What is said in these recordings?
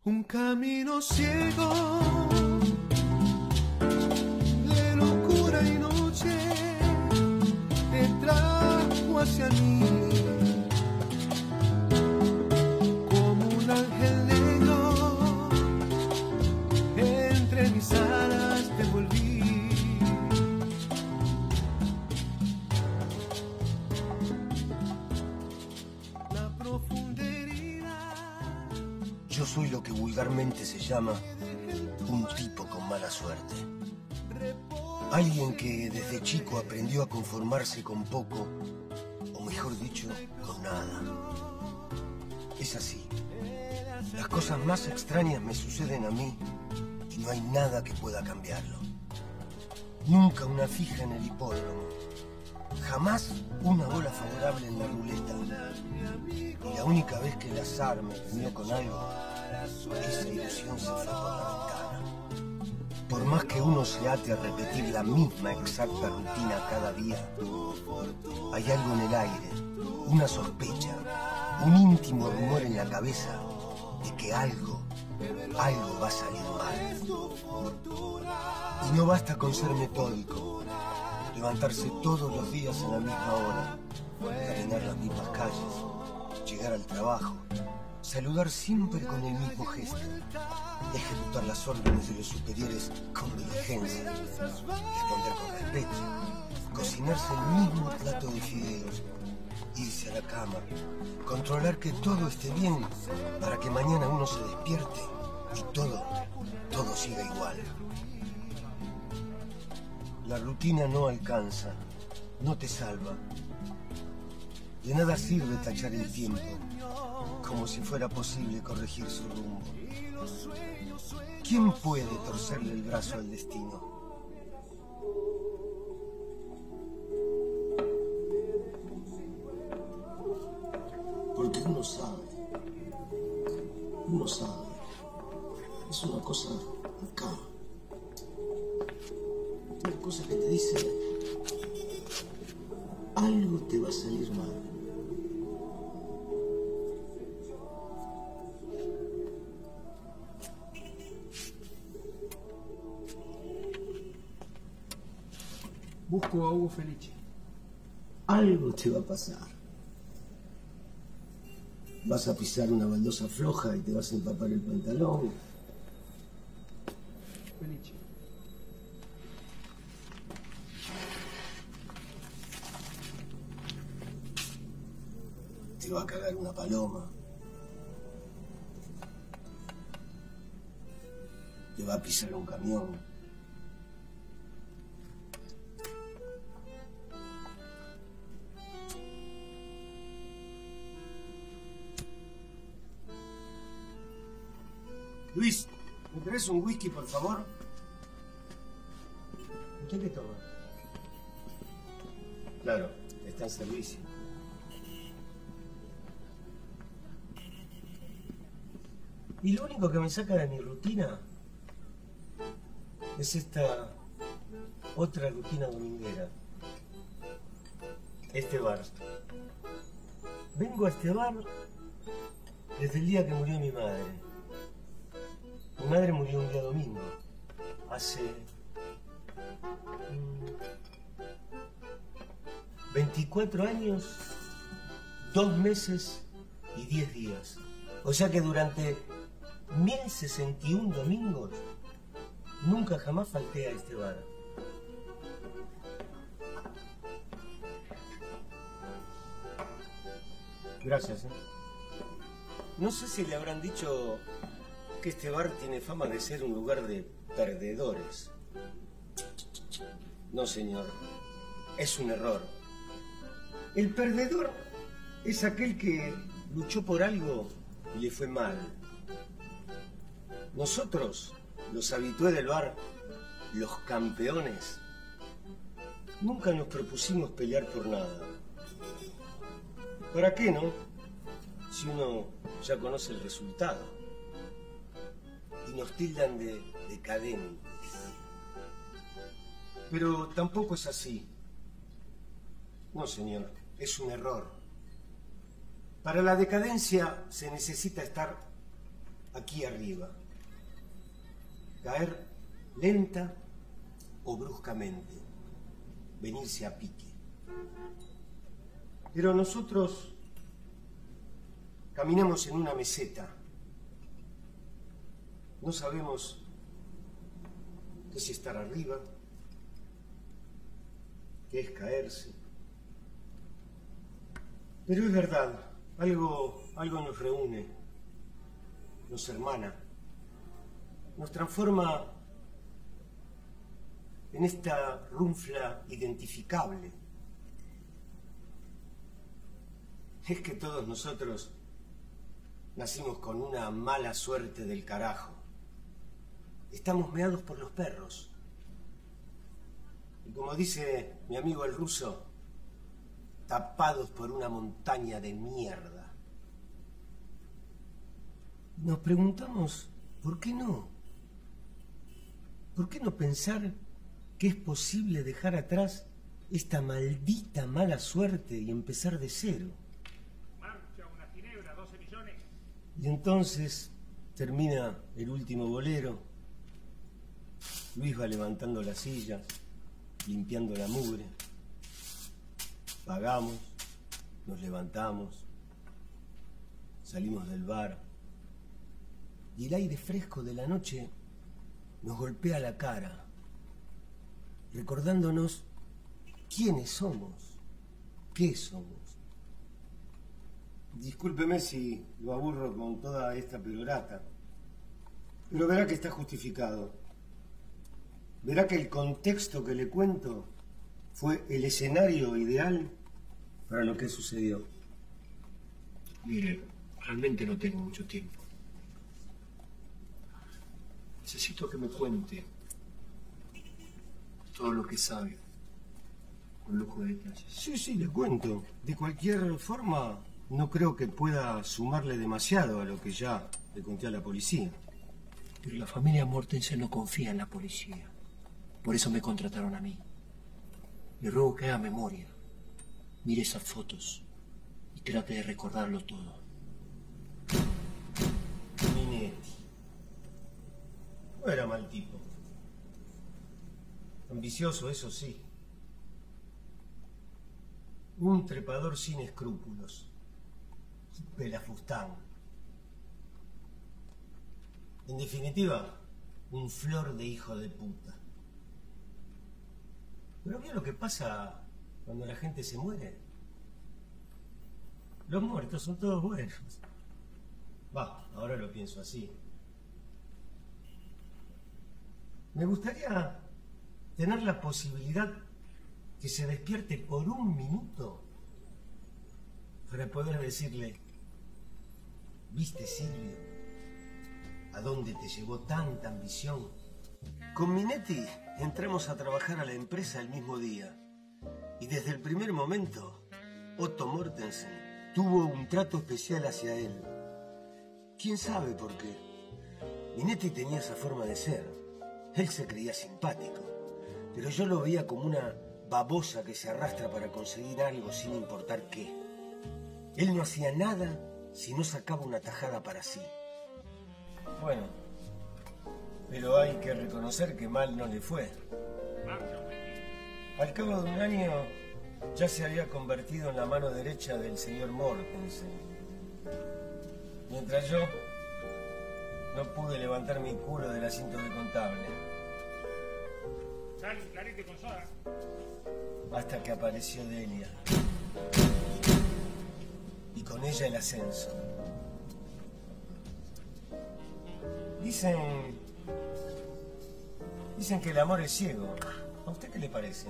Un camino ciego de locura y noche te trajo hacia mí, como un ángel negro entre mis alas te volví. La profunda herida. Yo soy lo que vulgarmente se llama un tipo con mala suerte. Alguien que desde chico aprendió a conformarse con poco, o mejor dicho, con nada. Es así. Las cosas más extrañas me suceden a mí y no hay nada que pueda cambiarlo. Nunca una fija en el hipódromo. Jamás una bola favorable en la ruleta. Y la única vez que el azar me premió con algo, esa ilusión se fue por la ventana. Por más que uno se ate a repetir la misma exacta rutina cada día, hay algo en el aire, una sospecha, un íntimo rumor en la cabeza de que algo va a salir mal. Y no basta con ser metódico, levantarse todos los días a la misma hora, caminar las mismas calles, llegar al trabajo, saludar siempre con el mismo gesto, ejecutar las órdenes de los superiores con diligencia, responder con respeto, cocinarse el mismo plato de fideos, irse a la cama, controlar que todo esté bien para que mañana uno se despierte y todo siga igual. La rutina no alcanza, no te salva. De nada sirve tachar el tiempo, como si fuera posible corregir su rumbo. ¿Quién puede torcerle el brazo al destino? Porque uno sabe, es una cosa acá, una cosa que te dice, algo te va a salir mal. Busco a Hugo Felice. Algo te va a pasar. Vas a pisar una baldosa floja y te vas a empapar el pantalón. Felice. Te va a cagar una paloma. Te va a pisar un camión. Luis, ¿me traes un whisky, por favor? ¿Usted qué toma? Claro, está en servicio. Y lo único que me saca de mi rutina es esta otra rutina dominguera. Este bar. Vengo a este bar desde el día que murió mi madre. Mi madre murió un día domingo, hace 24 años, 2 meses y 10 días. O sea que durante 1061 domingos nunca jamás falté a este bar. Gracias. No sé si le habrán dicho que este bar tiene fama de ser un lugar de perdedores. No, señor. Es un error. El perdedor es aquel que luchó por algo y le fue mal. Nosotros, los habitués del bar, los campeones, nunca nos propusimos pelear por nada. ¿Para qué, no? Si uno ya conoce el resultado. Y nos tildan de decadentes. Pero tampoco es así. No, señor, es un error. Para la decadencia se necesita estar aquí arriba. Caer lenta o bruscamente. Venirse a pique. Pero nosotros caminamos en una meseta. No sabemos qué es estar arriba, qué es caerse. Pero es verdad, algo nos reúne, nos hermana, nos transforma en esta runfla identificable. Es que todos nosotros nacimos con una mala suerte del carajo. Estamos meados por los perros. Y como dice mi amigo el ruso, tapados por una montaña de mierda. Nos preguntamos, ¿por qué no? ¿Por qué no pensar que es posible dejar atrás esta maldita mala suerte y empezar de cero? Marcha una ginebra, 12 millones. Y entonces termina el último bolero. Luis va levantando las sillas, limpiando la mugre. Pagamos, nos levantamos, salimos del bar. Y el aire fresco de la noche nos golpea la cara, recordándonos quiénes somos, qué somos. Discúlpeme si lo aburro con toda esta perorata, pero verá que está justificado. Verá que el contexto que le cuento fue el escenario ideal para lo que sucedió. Mire, realmente no tengo mucho tiempo. Necesito que me cuente todo lo que sabe, con lujo de detalles. Sí, le cuento. De cualquier forma, no creo que pueda sumarle demasiado a lo que ya le conté a la policía. Pero la familia Mortensen no confía en la policía. Por eso me contrataron a mí. Le ruego que haga memoria. Mire esas fotos y trate de recordarlo todo. Minetti. No era mal tipo. Ambicioso, eso sí. Un trepador sin escrúpulos. Pelafustán. En definitiva, un flor de hijo de puta. Pero ¿qué es lo que pasa cuando la gente se muere? Los muertos son todos buenos. Va, ahora lo pienso así. Me gustaría tener la posibilidad que se despierte por un minuto para poder decirle, ¿viste, Silvio? ¿A dónde te llevó tanta ambición? Con Minetti entramos a trabajar a la empresa el mismo día. Y desde el primer momento, Otto Mortensen tuvo un trato especial hacia él. ¿Quién sabe por qué? Minetti tenía esa forma de ser. Él se creía simpático, pero yo lo veía como una babosa que se arrastra para conseguir algo sin importar qué. Él no hacía nada si no sacaba una tajada para sí. Bueno, pero hay que reconocer que mal no le fue. Al cabo de un año ya se había convertido en la mano derecha del señor Mortensen. Mientras yo no pude levantar mi culo del asiento de contable. Sal, clarete con soda. Hasta que apareció Delia. Y con ella el ascenso. Dicen que el amor es ciego. ¿A usted qué le parece?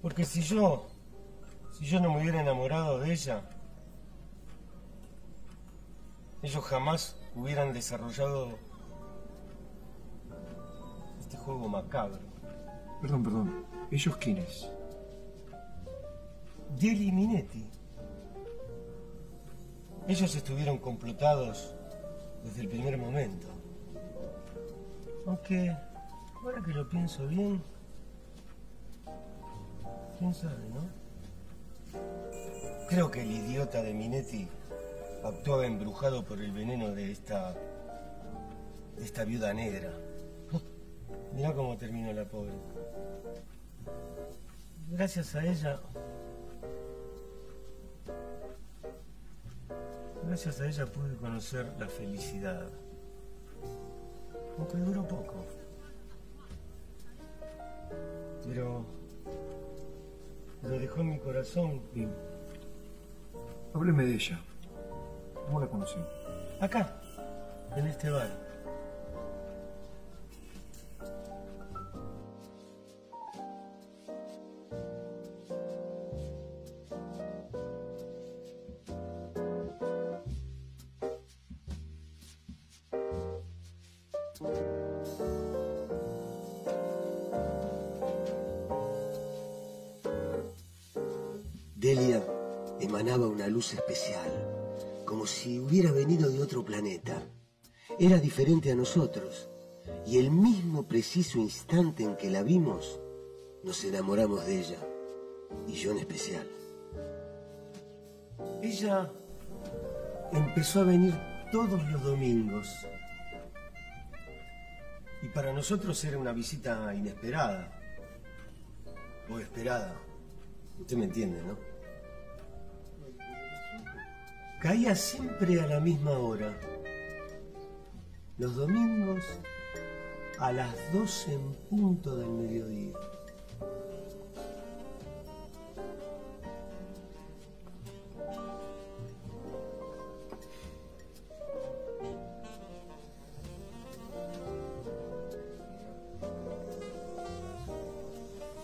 Porque si yo no me hubiera enamorado de ella, ellos jamás hubieran desarrollado este juego macabro. Perdón. ¿Ellos quiénes? Delia y Minetti. Ellos estuvieron complotados desde el primer momento. Aunque, ahora que lo pienso bien, quién sabe, ¿no? Creo que el idiota de Minetti actuaba embrujado por el veneno de esta viuda negra. Mirá cómo terminó la pobre. Gracias a ella pude conocer la felicidad. Aunque duró poco. Pero lo dejó en mi corazón. Y hábleme de ella. ¿Cómo la conoció? Acá, en este bar. Delia emanaba una luz especial, como si hubiera venido de otro planeta. Era diferente a nosotros, y el mismo preciso instante en que la vimos, nos enamoramos de ella, y yo en especial. Ella empezó a venir todos los domingos, y para nosotros era una visita inesperada, o esperada. Usted me entiende, ¿no? Caía siempre a la misma hora. Los domingos a las 12 en punto del mediodía.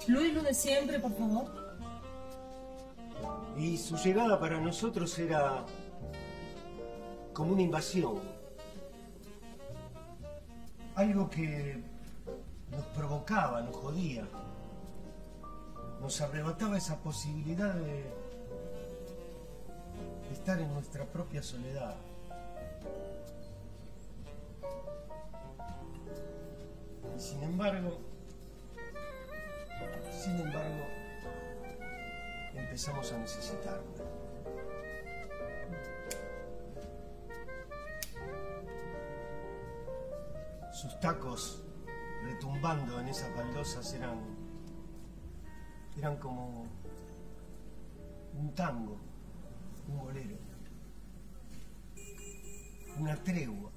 Luis, lo de siempre, por favor. Y su llegada para nosotros era como una invasión. Algo que nos provocaba, nos jodía. Nos arrebataba esa posibilidad de estar en nuestra propia soledad. Y sin embargo, empezamos a necesitarla. Sus tacos retumbando en esas baldosas eran como un tango, un bolero, una tregua,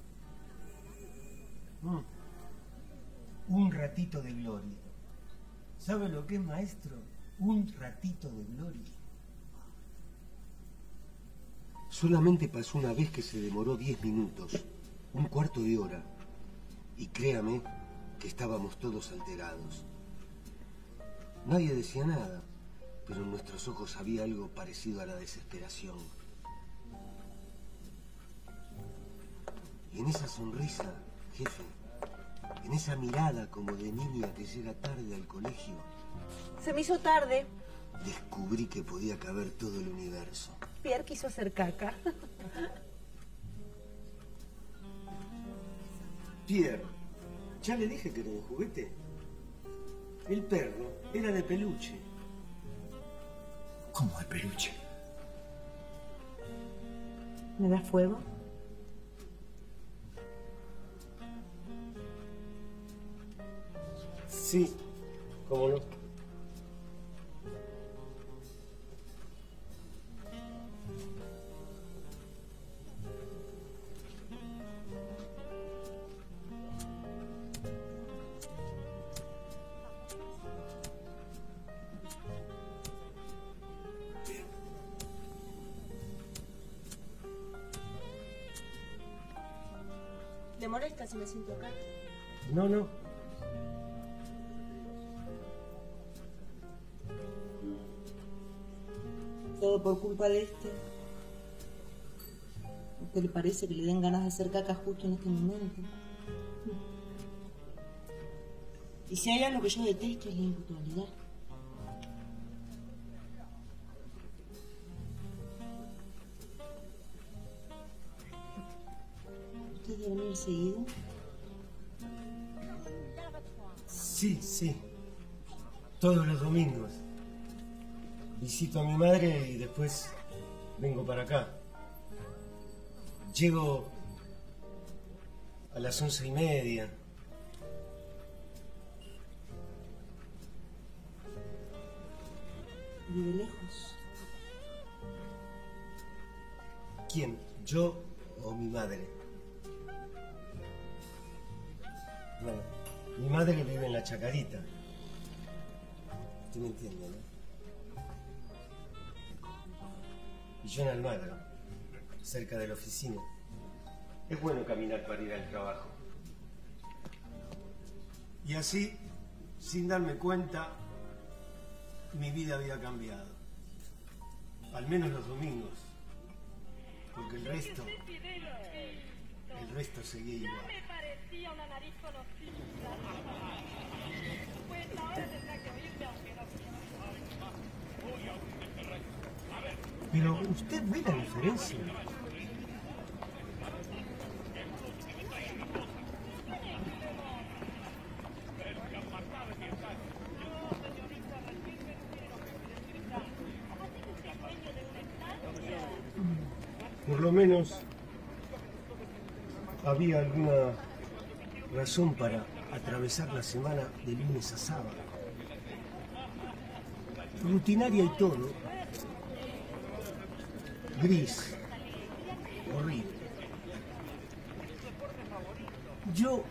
un ratito de gloria. ¿Sabe lo que es, maestro? Un ratito de gloria. Solamente pasó una vez que se demoró 10 minutos, un cuarto de hora. Y créame que estábamos todos alterados. Nadie decía nada, pero en nuestros ojos había algo parecido a la desesperación. Y en esa sonrisa, jefe, en esa mirada como de niña que llega tarde al colegio, Se me hizo tarde. descubrí que podía caber todo el universo. Pierre quiso hacer caca. Pierre, ya le dije que era de juguete. El perro era de peluche. ¿Cómo de peluche? ¿Me das fuego? Sí, cómo no. ¿Le molesta si me siento acá? No, no. Todo por culpa de este. ¿A usted le parece que le den ganas de hacer caca justo en este momento? Y si hay algo que yo detesto es la impuntualidad. ¿Usted debe venir seguido? Sí, sí. Todos los domingos. Visito a mi madre y después vengo para acá. Llego a las 11:30. Vive lejos. ¿Quién? ¿Yo o mi madre? Bueno, mi madre vive en La Chacarita. Usted me entiende, ¿no? Y yo en Almagro, cerca de la oficina. Es bueno caminar para ir al trabajo. Y así, sin darme cuenta, mi vida había cambiado. Al menos los domingos. Porque el resto seguía igual. Me parecía una nariz conocida. Pues ahora tendrá que oírme aunque no quiera. Pero usted ve la diferencia. Por lo menos había alguna razón para atravesar la semana de lunes a sábado. Rutinaria y todo. Gris. Horrible. Yo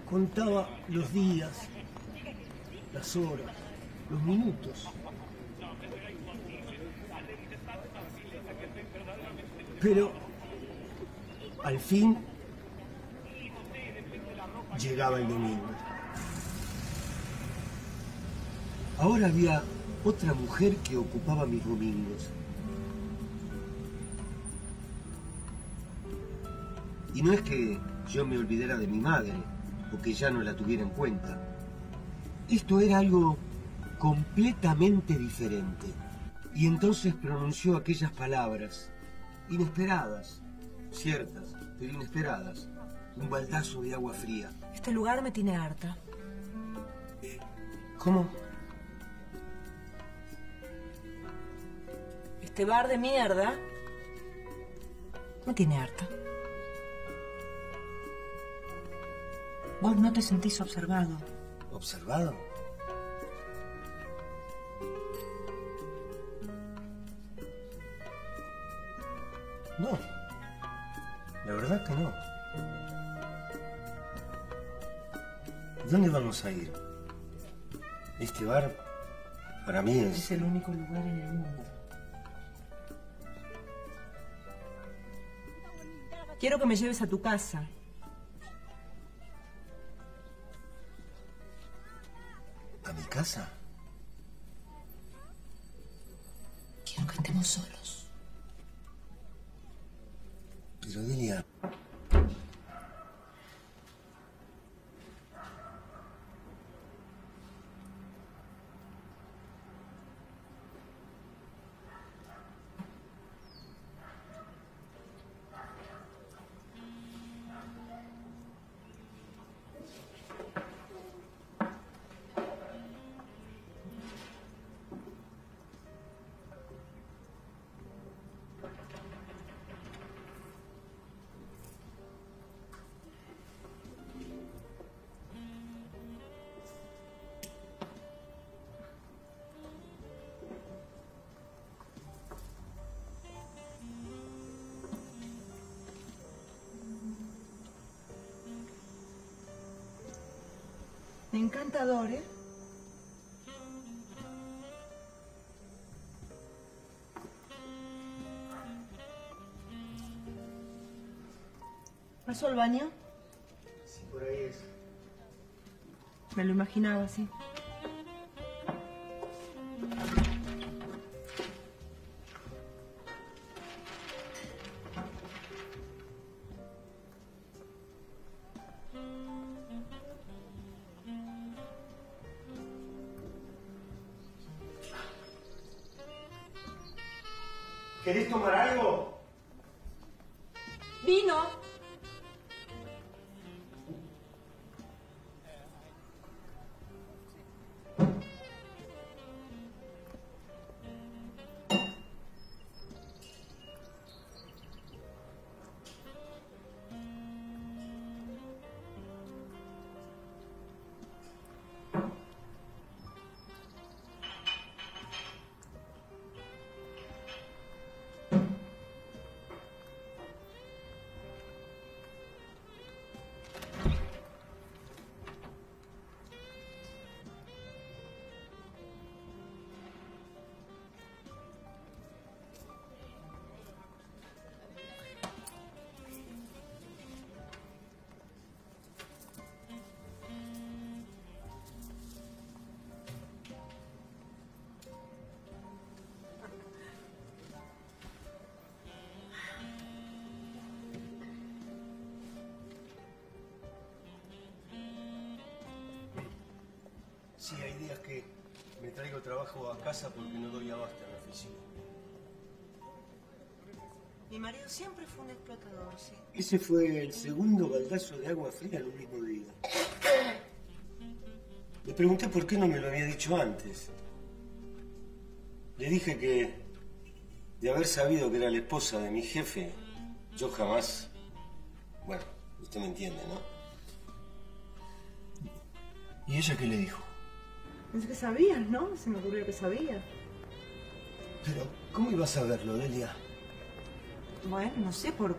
contaba los días, las horas, los minutos. Pero al fin llegaba el domingo. Ahora había otra mujer que ocupaba mis domingos. Y no es que yo me olvidara de mi madre o que ya no la tuviera en cuenta. Esto era algo completamente diferente. Y entonces pronunció aquellas palabras, inesperadas, ciertas, pero inesperadas. Un baldazo de agua fría. Este lugar me tiene harta. ¿Cómo? Este bar de mierda me tiene harta. Vos no te sentís observado. ¿Observado? No. La verdad que no. ¿Dónde vamos a ir? Este bar, para mí Es el único lugar en el mundo. Quiero que me lleves a tu casa. ¿A mi casa? Quiero que estemos solos. Pero Delia... Encantador, ¿eh? ¿Pasó al baño? Sí, por ahí es. Me lo imaginaba así. ¿Querés tomar algo? ¡Vino! Sí, hay días que me traigo trabajo a casa porque no doy abasto en la oficina. Mi marido siempre fue un explotador, sí. Ese fue el segundo baldazo de agua fría en un mismo día. Le pregunté por qué no me lo había dicho antes. Le dije que, de haber sabido que era la esposa de mi jefe, yo jamás... Bueno, usted me entiende, ¿no? ¿Y ella qué le dijo? Pensé que sabías, ¿no? Se me ocurrió que sabía. Pero, ¿cómo iba a saberlo, Delia? Bueno, no sé, por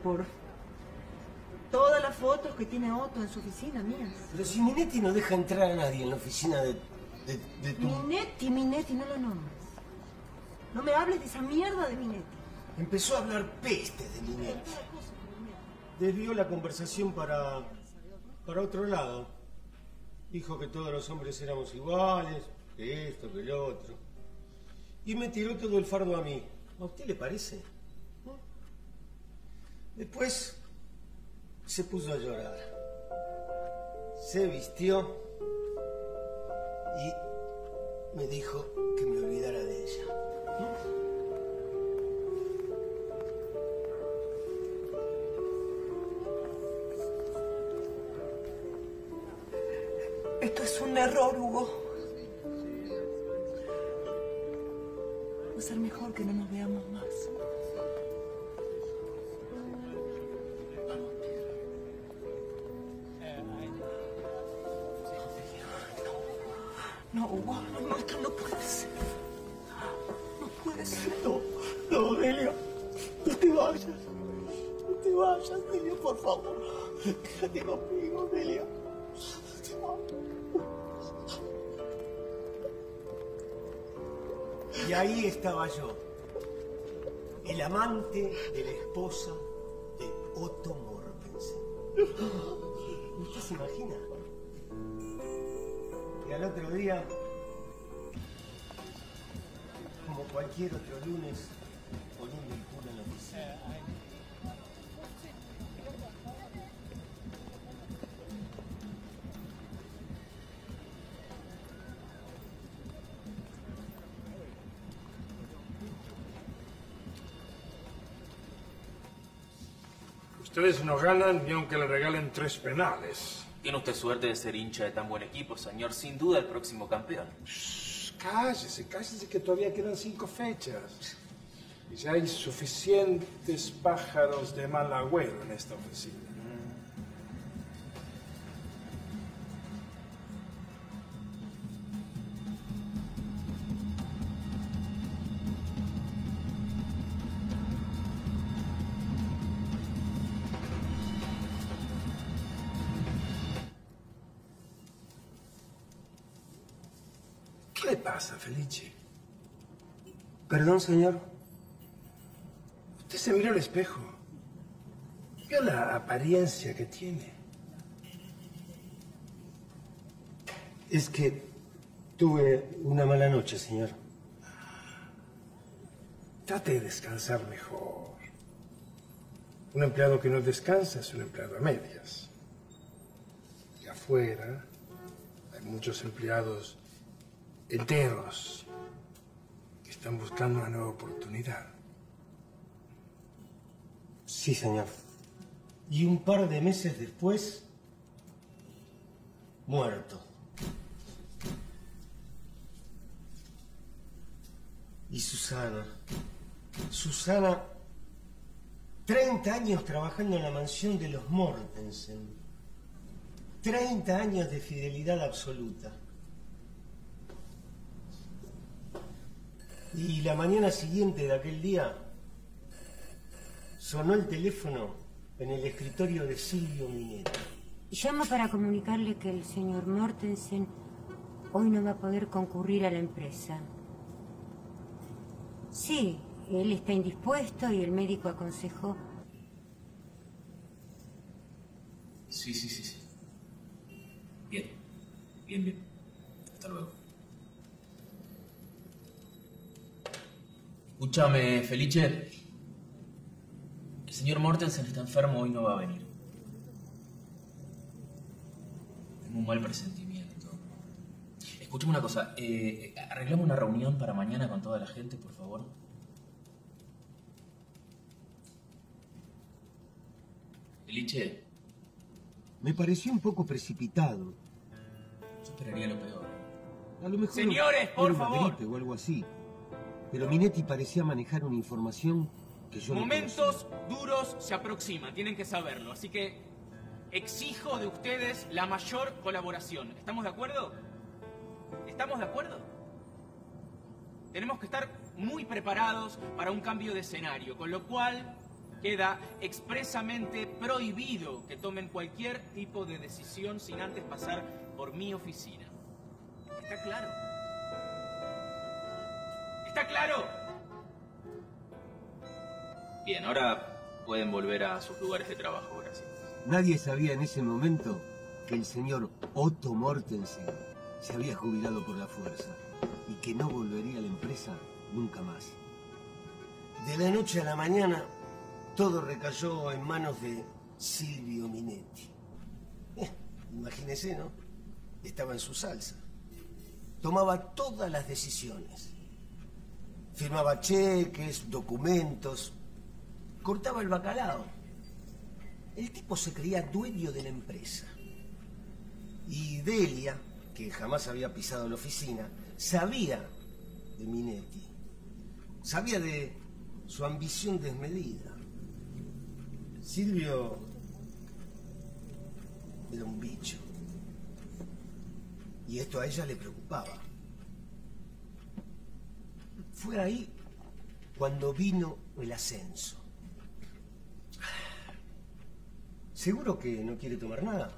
todas las fotos que tiene Otto en su oficina, mías. Pero si Minetti no deja entrar a nadie en la oficina de tu... Minetti, no lo nombres. No me hables de esa mierda de Minetti. Empezó a hablar peste de Minetti. Desvió la conversación para otro lado. Dijo que todos los hombres éramos iguales, que esto, que lo otro. Y me tiró todo el fardo a mí. ¿A usted le parece? Después se puso a llorar. Se vistió y me dijo que me olvidara de ella. Esto es un error, Hugo. Va a ser mejor que no nos veamos más. No, Hugo, no, esto no puede ser. No puede ser. No, Delia. No te vayas. No te vayas, Delia, por favor. Quédate conmigo, Delia. No te vayas. Y ahí estaba yo, el amante de la esposa de Otto Mortensen. ¿Usted se imagina? Y al otro día, como cualquier otro lunes, poniendo el culo en la oficina. Ustedes no ganan ni aunque le regalen 3 penales. Tiene usted suerte de ser hincha de tan buen equipo, señor. Sin duda el próximo campeón. Cállese que todavía quedan 5 fechas. Y ya hay suficientes pájaros de mal agüero en esta oficina. ¿Qué le pasa, Felice? Perdón, señor. Usted se miró al espejo. Vio la apariencia que tiene. Es que tuve una mala noche, señor. Trate de descansar mejor. Un empleado que no descansa es un empleado a medias. Y afuera hay muchos empleados enteros que están buscando una nueva oportunidad. Sí, señor. Y un par de meses después, muerto. Y Susana, 30 años trabajando en la mansión de los Mortensen. 30 años de fidelidad absoluta. Y la mañana siguiente de aquel día, sonó el teléfono en el escritorio de Silvio Minetti. Llamo para comunicarle que el señor Mortensen hoy no va a poder concurrir a la empresa. Sí, él está indispuesto y el médico aconsejó. Sí. Bien. Hasta luego. Escúchame, Felice. El señor Mortensen está enfermo, hoy no va a venir. Tengo un mal presentimiento. Escúchame una cosa. Arreglame una reunión para mañana con toda la gente, por favor. Eliche. Me pareció un poco precipitado. Yo esperaría lo peor. A lo mejor Señores, por era una favor. gripe o algo así. Pero Minetti parecía manejar una información que yo Momentos duros se aproximan, tienen que saberlo. Así que exijo de ustedes la mayor colaboración. ¿Estamos de acuerdo? ¿Estamos de acuerdo? Tenemos que estar muy preparados para un cambio de escenario, con lo cual queda expresamente prohibido que tomen cualquier tipo de decisión sin antes pasar por mi oficina. ¿Está claro? ¿Está claro? Bien, ahora pueden volver a sus lugares de trabajo, gracias. Nadie sabía en ese momento que el señor Otto Mortensen se había jubilado por la fuerza y que no volvería a la empresa nunca más. De la noche a la mañana, todo recayó en manos de Silvio Minetti. Imagínese, ¿no? Estaba en su salsa. Tomaba todas las decisiones. Firmaba cheques, documentos, cortaba el bacalao. El tipo se creía dueño de la empresa. Y Delia, que jamás había pisado la oficina, sabía de Minetti. Sabía de su ambición desmedida. Silvio era un bicho. Y esto a ella le preocupaba. Fue ahí cuando vino el ascenso. ¿Seguro que no quiere tomar nada?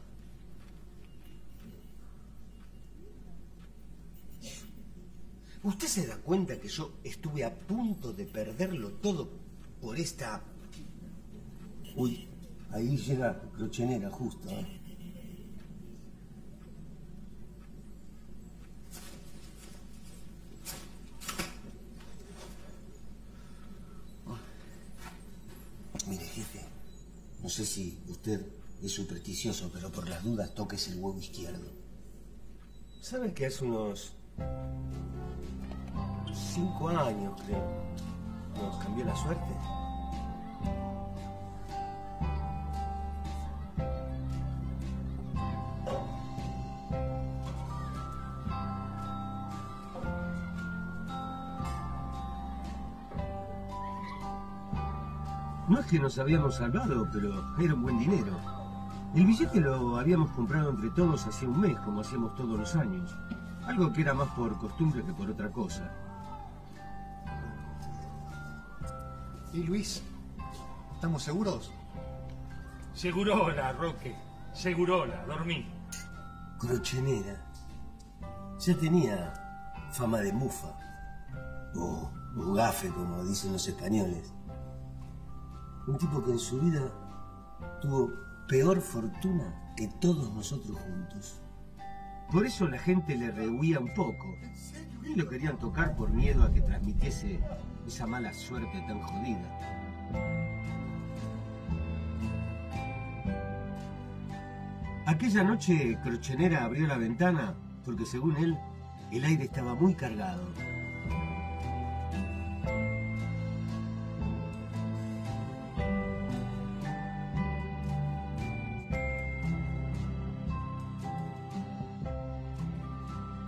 ¿Usted se da cuenta que yo estuve a punto de perderlo todo por esta... Uy, ahí llega Crochenera justo, ¿eh? Mire, jefe, no sé si usted es supersticioso, pero por las dudas toques el huevo izquierdo. ¿Sabe que hace unos 5 años, creo, nos cambió la suerte? No es que nos habíamos salvado, pero era un buen dinero. El billete lo habíamos comprado entre todos hacía un mes, como hacíamos todos los años. Algo que era más por costumbre que por otra cosa. ¿Y Luis? ¿Estamos seguros? Segurola, Roque. Segurola, dormí. Crochenera ya tenía fama de mufa. O gafe, como dicen los españoles. Un tipo que en su vida tuvo peor fortuna que todos nosotros juntos. Por eso la gente le rehuía un poco. Y lo querían tocar por miedo a que transmitiese esa mala suerte tan jodida. Aquella noche Crochenera abrió la ventana porque, según él, el aire estaba muy cargado.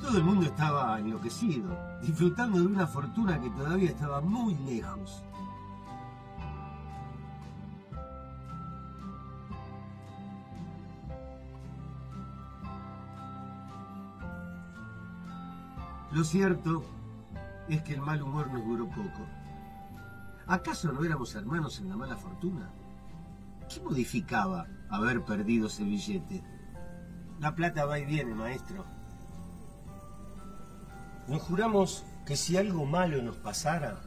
Todo el mundo estaba enloquecido, disfrutando de una fortuna que todavía estaba muy lejos. Lo cierto es que el mal humor nos duró poco. ¿Acaso no éramos hermanos en la mala fortuna? ¿Qué modificaba haber perdido ese billete? La plata va y viene, maestro. Nos juramos que si algo malo nos pasara,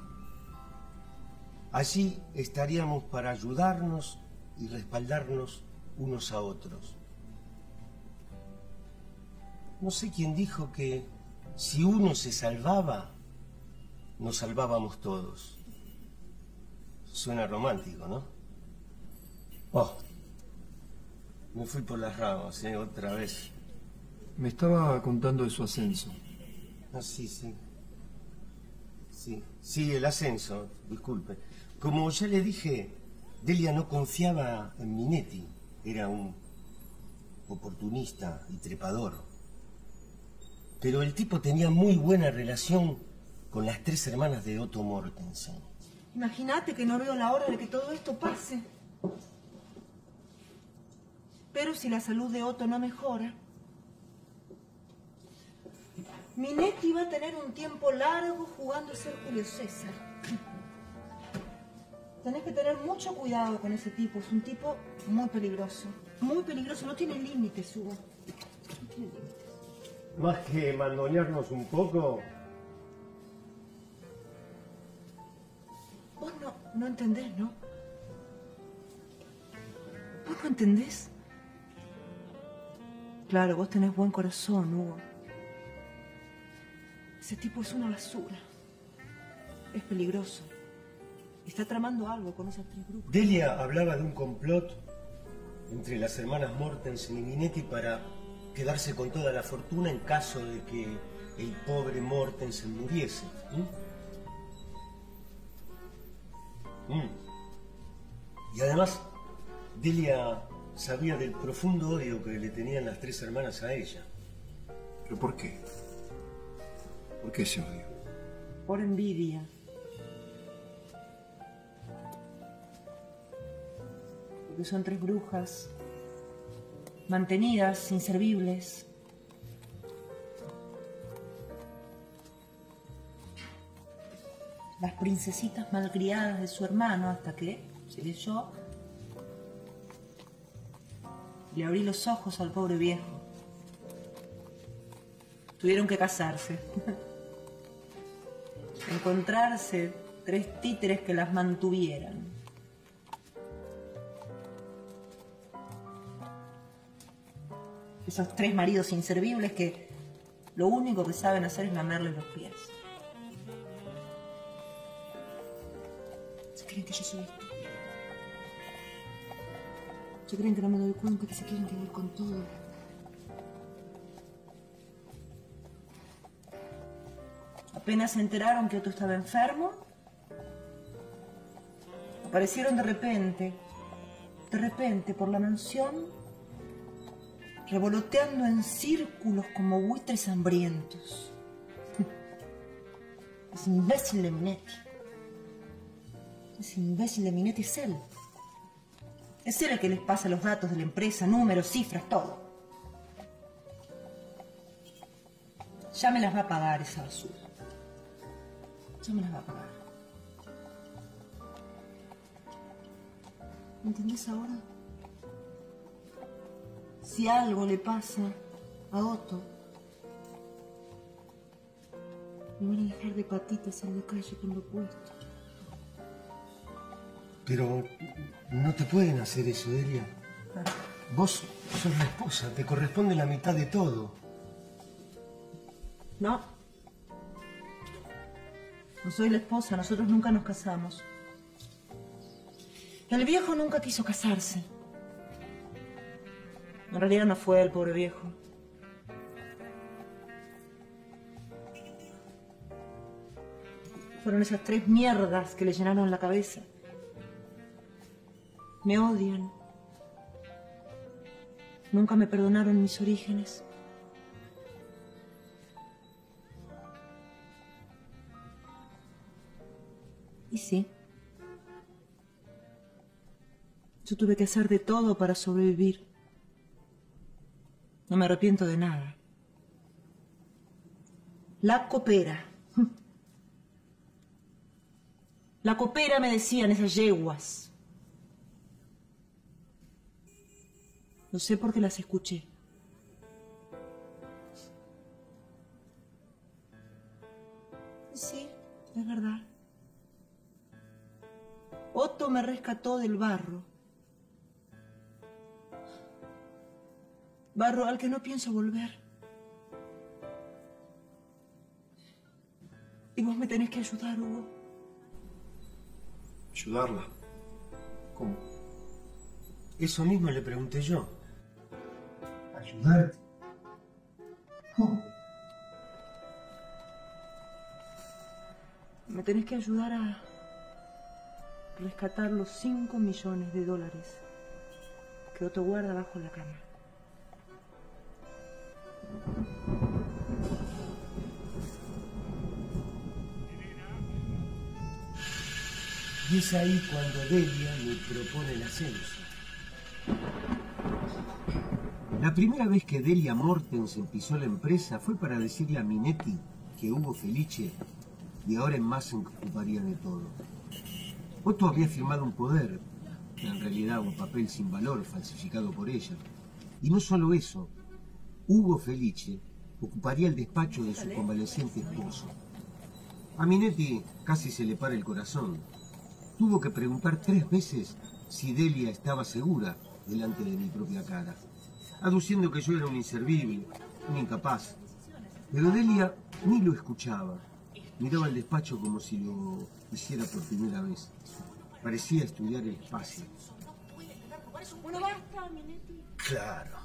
allí estaríamos para ayudarnos y respaldarnos unos a otros. No sé quién dijo que si uno se salvaba, nos salvábamos todos. Suena romántico, ¿no? Oh, me fui por las ramas, otra vez. Me estaba contando de su ascenso. Ah, sí. Sí, el ascenso, disculpe. Como ya le dije, Delia no confiaba en Minetti. Era un oportunista y trepador. Pero el tipo tenía muy buena relación con las 3 hermanas de Otto Mortensen. Imagínate que no veo la hora de que todo esto pase. Pero si la salud de Otto no mejora, Minetti va a tener un tiempo largo jugando a ser Julio César. Tenés que tener mucho cuidado con ese tipo. Es un tipo muy peligroso. Muy peligroso. No tiene límites, Hugo. No tiene límites. Más que mandonearnos un poco... Vos no entendés, ¿no? ¿Vos no entendés? Claro, vos tenés buen corazón, Hugo. Ese tipo es una basura. Es peligroso. Está tramando algo con esas 3 grupos. Delia hablaba de un complot entre las hermanas Mortensen y Minetti para quedarse con toda la fortuna en caso de que el pobre Mortensen muriese. Y además, Delia sabía del profundo odio que le tenían las 3 hermanas a ella. ¿Pero por qué? ¿Por qué ese odio? Por envidia. Porque son 3 brujas, mantenidas, inservibles. Las princesitas malcriadas de su hermano, hasta que, seré yo, le abrí los ojos al pobre viejo. Tuvieron que casarse. Encontrarse 3 títeres que las mantuvieran. Esos 3 maridos inservibles que lo único que saben hacer es lamerles los pies. Se creen que yo soy estúpida. Se creen que no me doy cuenta, que se quieren quedar con todo. Apenas se enteraron que Otto estaba enfermo, aparecieron de repente por la mansión, revoloteando en círculos como buitres hambrientos. Ese imbécil de Minetti. Ese imbécil de Minetti es él. Es él el que les pasa los datos de la empresa, números, cifras, todo. Ya me las va a pagar esa basura. Ya me las va a pagar. ¿Me entendés ahora? Si algo le pasa a Otto, me van a dejar de patitas en la calle con lo puesto. Pero no te pueden hacer eso, Delia. Vos sos la esposa, te corresponde la mitad de todo. No. No soy la esposa, nosotros nunca nos casamos. El viejo nunca quiso casarse. En realidad no fue el pobre viejo. Fueron esas 3 mierdas que le llenaron la cabeza. Me odian. Nunca me perdonaron mis orígenes. Y sí. Yo tuve que hacer de todo para sobrevivir. No me arrepiento de nada. La copera. La copera, me decían esas yeguas. Lo sé porque las escuché. Sí, es verdad. Otto me rescató del barro. Barro al que no pienso volver. Y vos me tenés que ayudar, Hugo. ¿Ayudarla? ¿Cómo? Eso mismo le pregunté yo. ¿Ayudarte? Me tenés que ayudar a rescatar los 5 millones de dólares que Otto guarda bajo la cama. Y es ahí cuando Delia me propone el ascenso. La primera vez que Delia Mortensen pisó la empresa fue para decirle a Minetti que Hugo Felice y ahora en más se ocuparía de todo. Otto había firmado un poder, en realidad un papel sin valor falsificado por ella. Y no solo eso, Hugo Felice ocuparía el despacho de su convaleciente esposo. A Minetti casi se le para el corazón. Tuvo que preguntar 3 veces si Delia estaba segura delante de mi propia cara, aduciendo que yo era un inservible, un incapaz. Pero Delia ni lo escuchaba. Miraba el despacho como si lo hiciera por primera vez. Parecía estudiar el espacio. Bueno, basta, Minetti. Claro.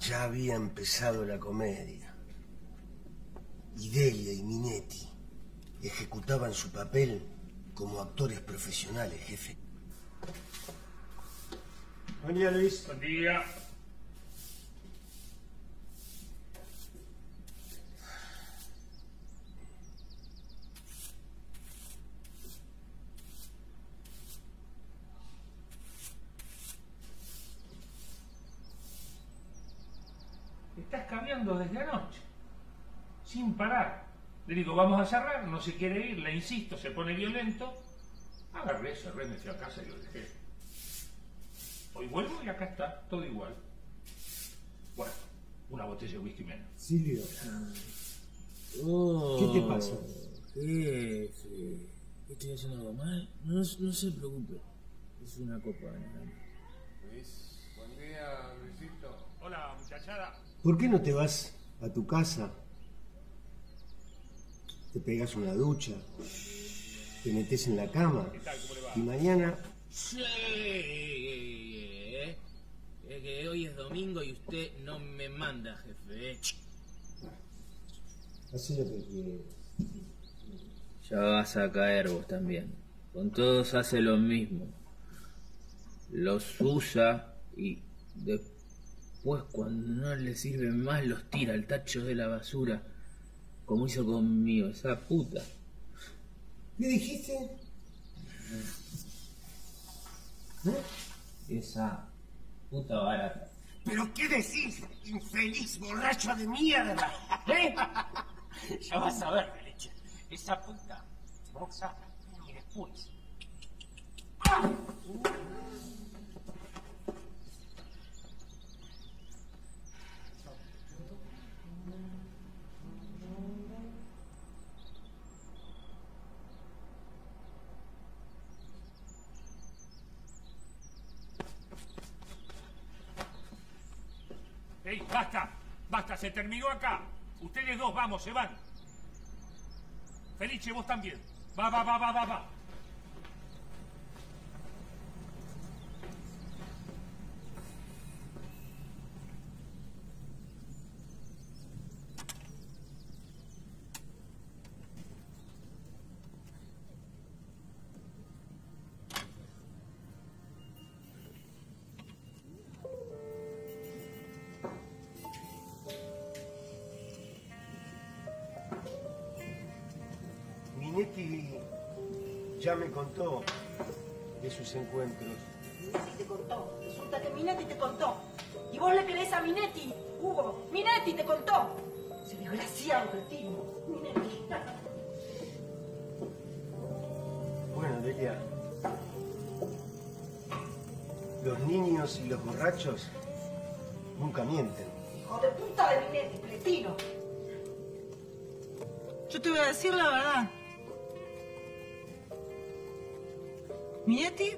Ya había empezado la comedia. Y Delia y Minetti ejecutaban su papel como actores profesionales, jefe. Buen día, Luis. Buen día. Estás cambiando desde anoche, sin parar. Le digo, vamos a cerrar, no se quiere ir, le insisto, se pone violento. Agarré, cerré, me fui a casa y lo dejé. Hoy vuelvo y acá está, todo igual. Bueno, una botella de whisky menos. Silvio, Oh, ¿qué te pasa? Jefe, ¿estoy haciendo algo mal? No se preocupe, es una copa nada más. Luis, buen día, Luisito. Hola, muchachada. ¿Por qué no te vas a tu casa? Te pegas una ducha, te metes en la cama y mañana... Sí, es que hoy es domingo y usted no me manda, jefe. Hacé lo que quieras. Ya vas a caer vos también. Con todos hace lo mismo. Los usa y después cuando no le sirven más los tira al tacho de la basura. Como hizo conmigo, esa puta. ¿Qué dijiste? Esa puta barata. ¿Pero qué decís, infeliz borracho de mierda? ¿Eh? Ya vas a ver, Felice. Esa puta te va a usar y después. ¡Ey, basta! ¡Basta! ¡Se terminó acá! Ustedes dos, vamos, se van. Felice, vos también. Va. Minetti ya me contó de sus encuentros. Minetti te contó. Resulta que Minetti te contó. Y vos le querés a Minetti, Hugo. Minetti te contó. Ese desgraciado cretino. Minetti. Bueno, Delia, los niños y los borrachos nunca mienten. Hijo de puta de Minetti, cretino. Yo te voy a decir la verdad. Minetti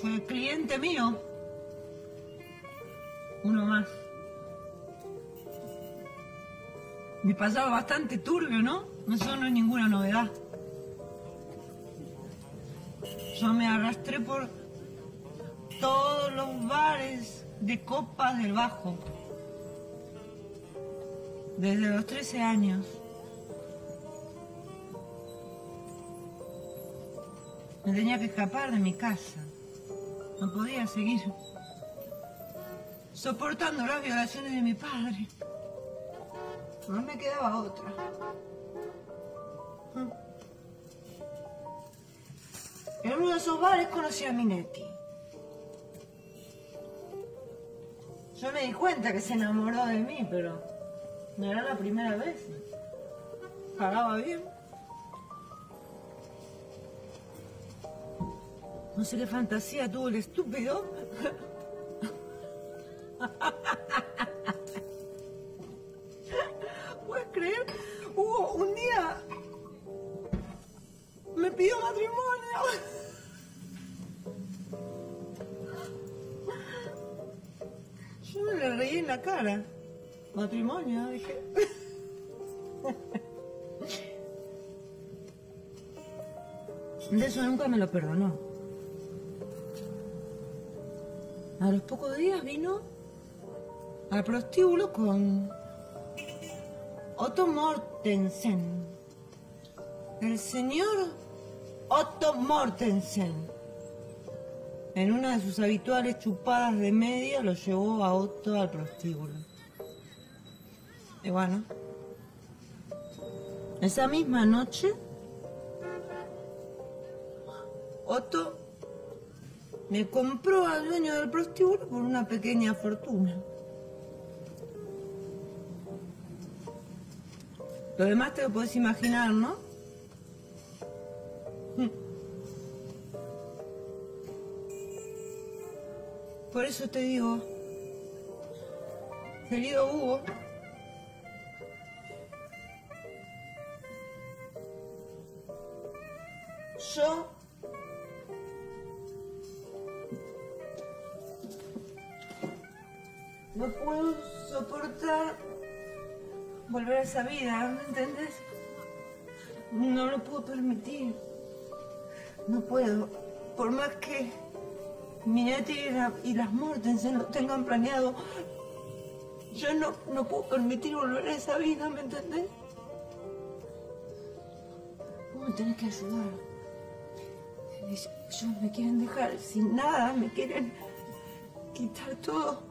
fue cliente mío. Uno más. Mi pasado bastante turbio, ¿no? Eso no es ninguna novedad. Yo me arrastré por todos los bares de copas del Bajo. Desde los 13 años. Me tenía que escapar de mi casa. No podía seguir soportando las violaciones de mi padre. No me quedaba otra. En uno de esos bares conocí a Minetti. Yo me di cuenta que se enamoró de mí, pero no era la primera vez. Pagaba bien. No sé qué fantasía tuvo el estúpido. ¿Puedes creer? Hugo, un día me pidió matrimonio. Yo me le reí en la cara. Matrimonio, dije. De eso nunca me lo perdonó. A los pocos días vino al prostíbulo con Otto Mortensen. El señor Otto Mortensen. En una de sus habituales chupadas de media lo llevó a Otto al prostíbulo. Y bueno, esa misma noche, Otto me compró al dueño del prostíbulo por una pequeña fortuna. Lo demás te lo podés imaginar, ¿no? Por eso te digo, querido Hugo, yo no puedo soportar volver a esa vida, ¿me entendés? No lo puedo permitir. No puedo. Por más que Minetti y las Mortensen lo tengan planeado, yo no puedo permitir volver a esa vida, ¿me entendés? Vos me tenés que ayudar. Ellos me quieren dejar sin nada, me quieren quitar todo.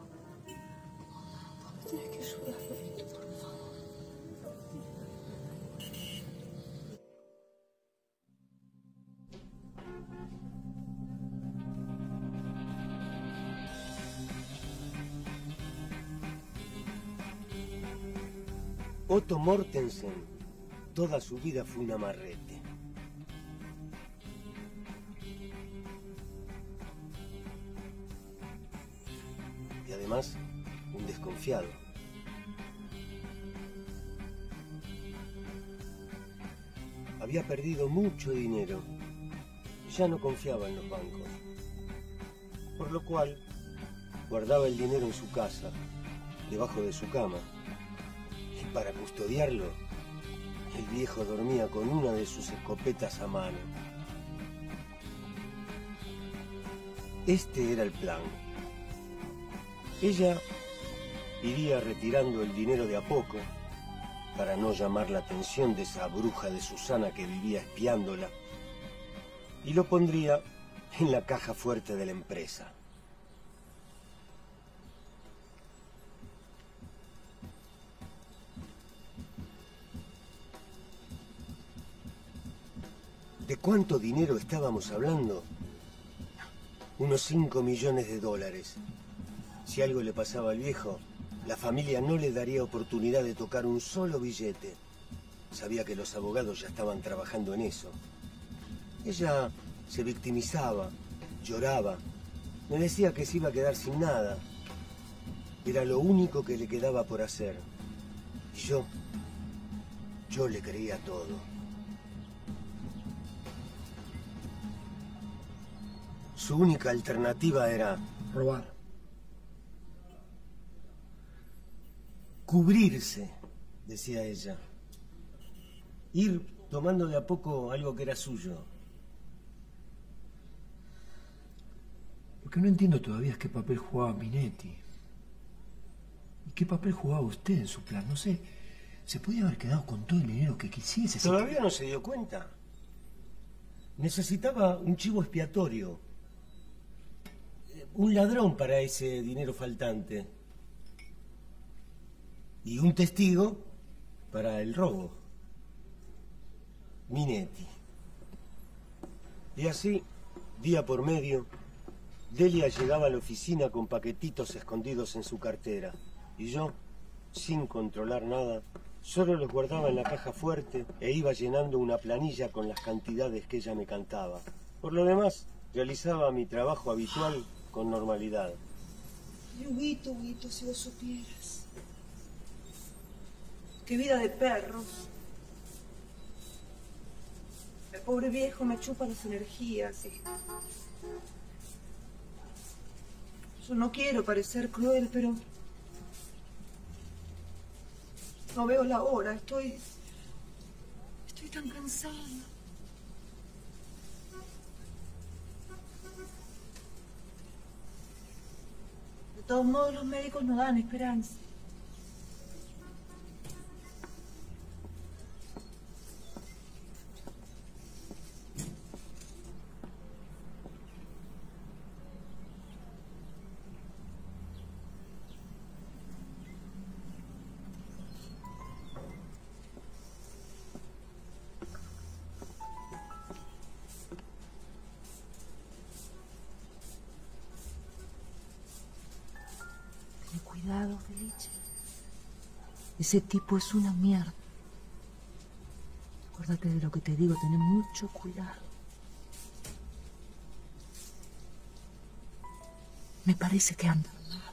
Vos me tenés que ayudar, Florito, por favor. Otto Mortensen, toda su vida fue un amarrete. Y además, un desconfiado. Había perdido mucho dinero y ya no confiaba en los bancos. Por lo cual, guardaba el dinero en su casa, debajo de su cama. Y para custodiarlo, el viejo dormía con una de sus escopetas a mano. Este era el plan. Ella iría retirando el dinero de a poco para no llamar la atención de esa bruja de Susana que vivía espiándola, y lo pondría en la caja fuerte de la empresa. ¿De cuánto dinero estábamos hablando? Unos 5 millones de dólares. Si algo le pasaba al viejo, la familia no le daría oportunidad de tocar un solo billete. Sabía que los abogados ya estaban trabajando en eso. Ella se victimizaba, lloraba, me decía que se iba a quedar sin nada. Era lo único que le quedaba por hacer. Y yo le creía todo. Su única alternativa era robar. Cubrirse, decía ella. Ir tomando de a poco algo que era suyo. Lo que no entiendo todavía es qué papel jugaba Minetti. ¿Y qué papel jugaba usted en su plan? No sé. Se podía haber quedado con todo el dinero que quisiese. Todavía no se dio cuenta. Necesitaba un chivo expiatorio. Un ladrón para ese dinero faltante. Y un testigo para el robo. Minetti. Y así, día por medio, Delia llegaba a la oficina con paquetitos escondidos en su cartera. Y yo, sin controlar nada, solo los guardaba en la caja fuerte e iba llenando una planilla con las cantidades que ella me cantaba. Por lo demás, realizaba mi trabajo habitual con normalidad. Huguito, si vos supieras. Qué vida de perro. El pobre viejo me chupa las energías. Yo no quiero parecer cruel, pero no veo la hora. Estoy tan cansada. De todos modos, los médicos no dan esperanza. Cuidado, Felice. Ese tipo es una mierda. Acuérdate de lo que te digo, ten mucho cuidado. Me parece que anda armado.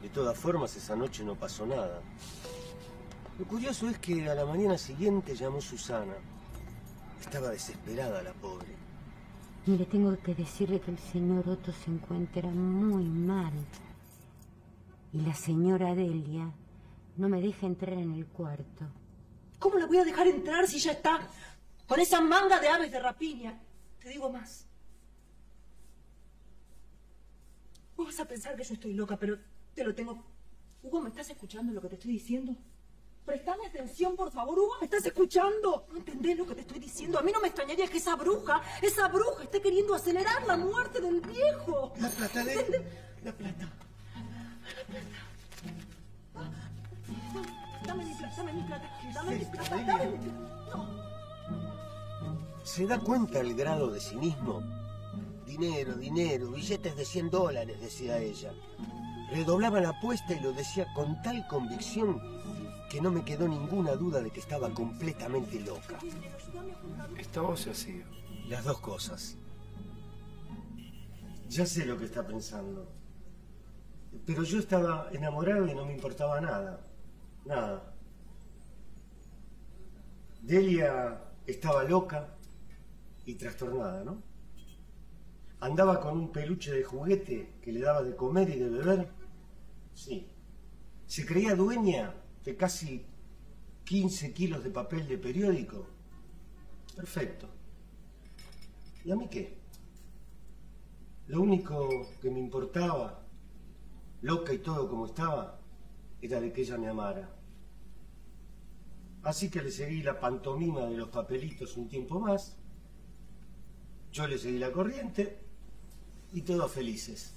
De todas formas, esa noche no pasó nada. Lo curioso es que a la mañana siguiente llamó Susana. Estaba desesperada la pobre. Mire, tengo que decirle que el señor Otto se encuentra muy mal. Y la señora Delia no me deja entrar en el cuarto. ¿Cómo la voy a dejar entrar si ya está con esa manga de aves de rapiña? Te digo más. Vos vas a pensar que yo estoy loca, pero te lo tengo... Hugo, ¿me estás escuchando lo que te estoy diciendo? Prestame atención, por favor. Hugo, ¿me estás escuchando? ¿No entendés lo que te estoy diciendo? A mí no me extrañaría que esa bruja esté queriendo acelerar la muerte del viejo. La plata de... ¿Entendés? La plata. Dame mi plata, dame mi plata, dame mi plata, dame mi plata. No. ¿Se da cuenta el grado de cinismo? Dinero, dinero, billetes de $100, decía ella. Redoblaba la apuesta y lo decía con tal convicción que no me quedó ninguna duda de que estaba completamente loca. ¿Estaba o se hacía? Las dos cosas. Ya sé lo que está pensando. Pero yo estaba enamorado y no me importaba nada. Nada. Delia estaba loca y trastornada, ¿no? Andaba con un peluche de juguete que le daba de comer y de beber. Sí. Se creía dueña de casi 15 kilos de papel de periódico. Perfecto. ¿Y a mí qué? Lo único que me importaba, loca y todo como estaba, era de que ella me amara. Así que le seguí la pantomima de los papelitos un tiempo más. Yo le seguí la corriente y todos felices.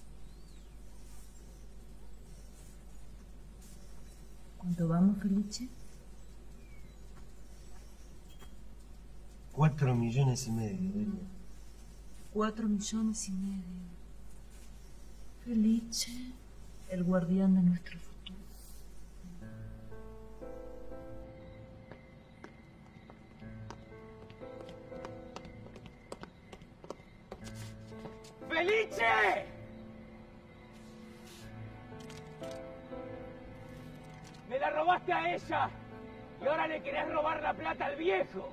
¿Cuánto vamos, Felice? 4,5 millones, Delia. 4,5 millones. Felice, el guardián de nuestro futuro. ¡Felice! ¡Me la robaste a ella! Y ahora le querés robar la plata al viejo.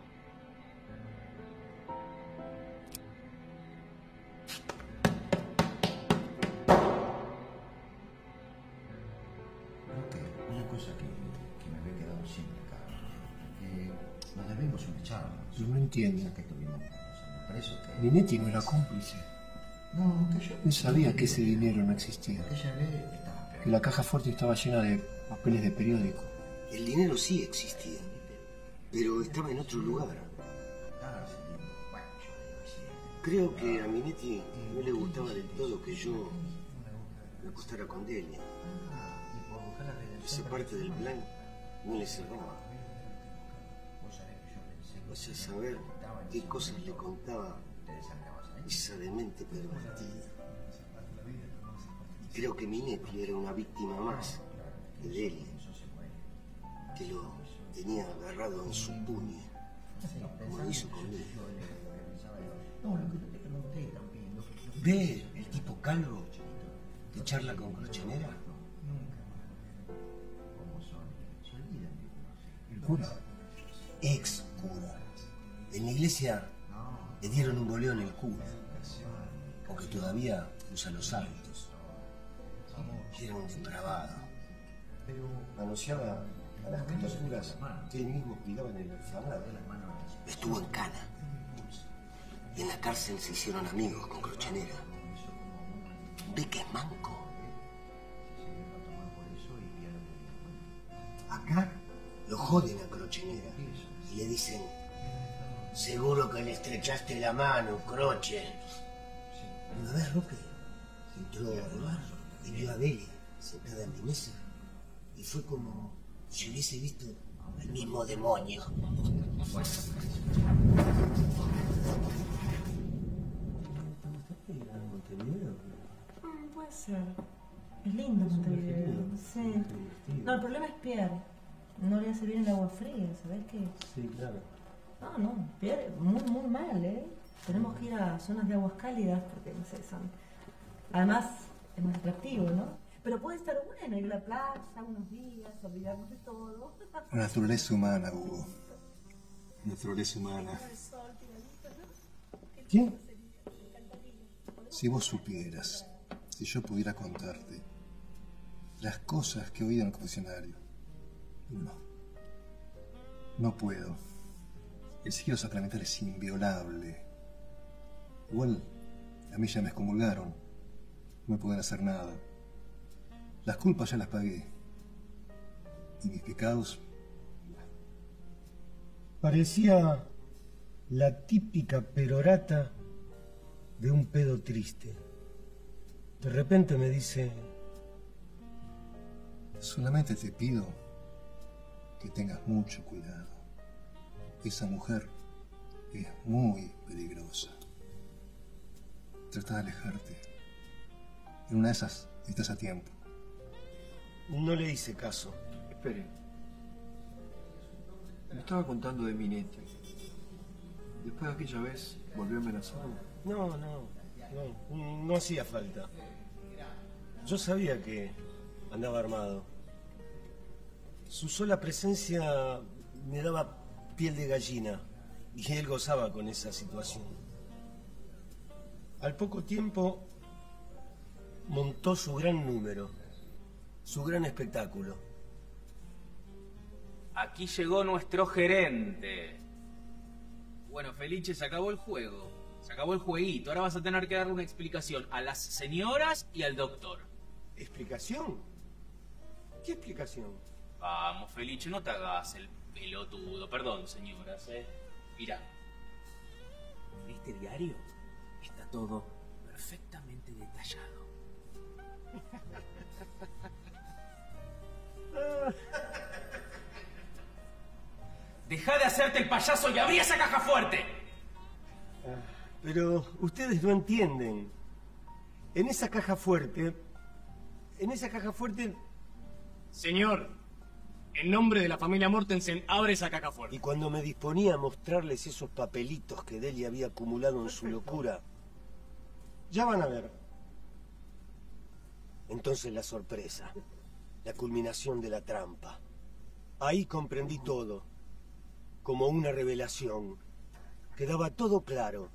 una cosa que me había quedado siempre acá. Nos debemos una charla. Yo no entiendo. Que tuvimos. Me parece que... Minetti no era cómplice. No, que yo... Él sabía que ese dinero no existía. Aquella vez estaba... Que la caja fuerte estaba llena de papeles de periódico. El dinero sí existía, pero estaba en otro lugar. Creo que a Minetti no le gustaba del todo que yo me acostara con Delia. Esa parte del plan no le cerraba. Vaya a saber qué cosas le contaba esa demente pervertida. Creo que Minetti era una víctima más de Delia, que lo tenía agarrado en su puño, como lo hizo conmigo. No, lo que yo te pregunté también. ¿Ve el tipo calvo que charla con Crochenera? ¿El cura? Ex cura. En la iglesia le dieron un boleo en el cura, aunque todavía usa los hábitos. Era un depravado. Manoseaba a las criaturas que él mismo cuidaba en el orfanato. Estuvo en Cana. Y en la cárcel se hicieron amigos con Crochenera. ¿Ve que es manco? Acá lo joden a Crochenera y le dicen: seguro que le estrechaste la mano, Croche. Una vez Roque entró al bar y vio a Delia sentada en mi mesa y fue como si hubiese visto al mismo demonio. Puede ser. Es lindo Montevideo, no sé. No, el problema es Pierre. No le hace bien el agua fría, ¿sabes qué? Sí, claro. No, Pierre, muy mal, ¿eh? Tenemos que ir a zonas de aguas cálidas porque, no sé, son... Además, es más atractivo, ¿no? Pero puede estar bueno ir a la playa unos días, olvidarnos de todo. La naturaleza humana, Hugo. Naturaleza humana. ¿Quién? Si vos supieras, si yo pudiera contarte las cosas que he oído en el confesionario. No puedo. El sigilo sacramental es inviolable. Igual, a mí ya me excomulgaron. No me pueden hacer nada. Las culpas ya las pagué. Y mis pecados... Parecía la típica perorata de un pedo triste. De repente me dice: solamente te pido que tengas mucho cuidado. Esa mujer es muy peligrosa. Trata de alejarte. En una de esas estás a tiempo. No le hice caso. Espere. Me estaba contando de Minetti. Después de aquella vez, ¿volvió a amenazarlo? No hacía falta. Yo sabía que andaba armado. Su sola presencia me daba piel de gallina y él gozaba con esa situación. Al poco tiempo montó su gran número, su gran espectáculo. Aquí llegó nuestro gerente. Bueno, Felice, se acabó el juego. Se acabó el jueguito. Ahora vas a tener que darle una explicación a las señoras y al doctor. ¿Explicación? ¿Qué explicación? Vamos, Felice, no te hagas el pelotudo. Perdón, señoras, Mira, en este diario está todo perfectamente detallado. Deja de hacerte el payaso y abrí esa caja fuerte. Pero ustedes no entienden. En esa caja fuerte... Señor, en nombre de la familia Mortensen, abre esa caja fuerte. Y cuando me disponía a mostrarles esos papelitos que Delia había acumulado en su locura, ya van a ver. Entonces la sorpresa, la culminación de la trampa. Ahí comprendí todo, como una revelación. Quedaba todo claro.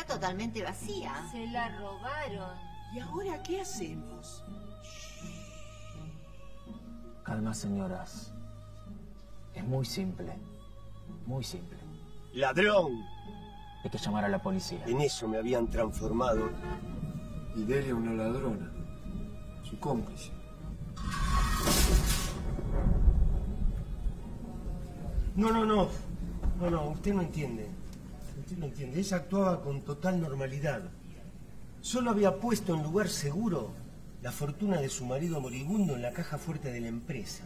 está totalmente vacía. Se la robaron. ¿Y ahora qué hacemos? Calma, señoras. Es muy simple. Muy simple. ¡Ladrón! Hay que llamar a la policía. En eso me habían transformado. Y Delia una ladrona. Su cómplice. No, usted no entiende. Usted no entiende. Ella actuaba con total normalidad. Solo había puesto en lugar seguro la fortuna de su marido moribundo en la caja fuerte de la empresa.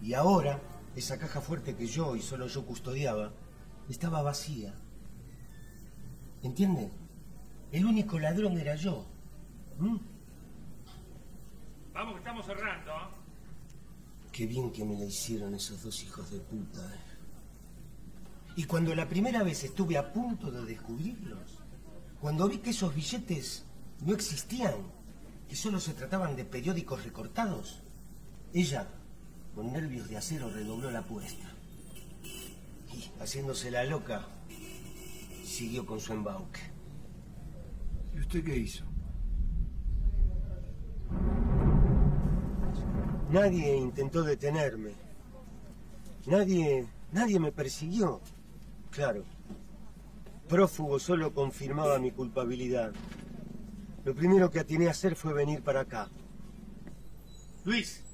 Y ahora, esa caja fuerte que yo y solo yo custodiaba, estaba vacía. ¿Entiende? El único ladrón era yo. Vamos que estamos cerrando. Qué bien que me la hicieron esos dos hijos de puta. Y cuando la primera vez estuve a punto de descubrirlos, cuando vi que esos billetes no existían, que solo se trataban de periódicos recortados, ella, con nervios de acero, redobló la apuesta. Y, haciéndose la loca, siguió con su embauque. ¿Y usted qué hizo? Nadie intentó detenerme. Nadie me persiguió. Claro. Prófugo solo confirmaba mi culpabilidad. Lo primero que atiné a hacer fue venir para acá. Luis,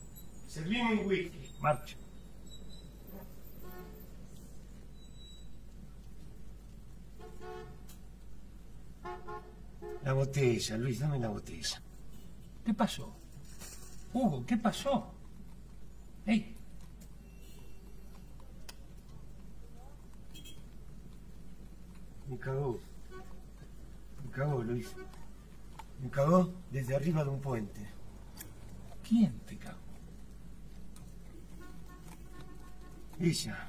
servime un whisky. Marcha. La botella, Luis, dame la botella. ¿Qué pasó? Hugo, ¿qué pasó? ¡Ey! Me cagó, Luis. Me cagó desde arriba de un puente. ¿Quién te cagó? Ella.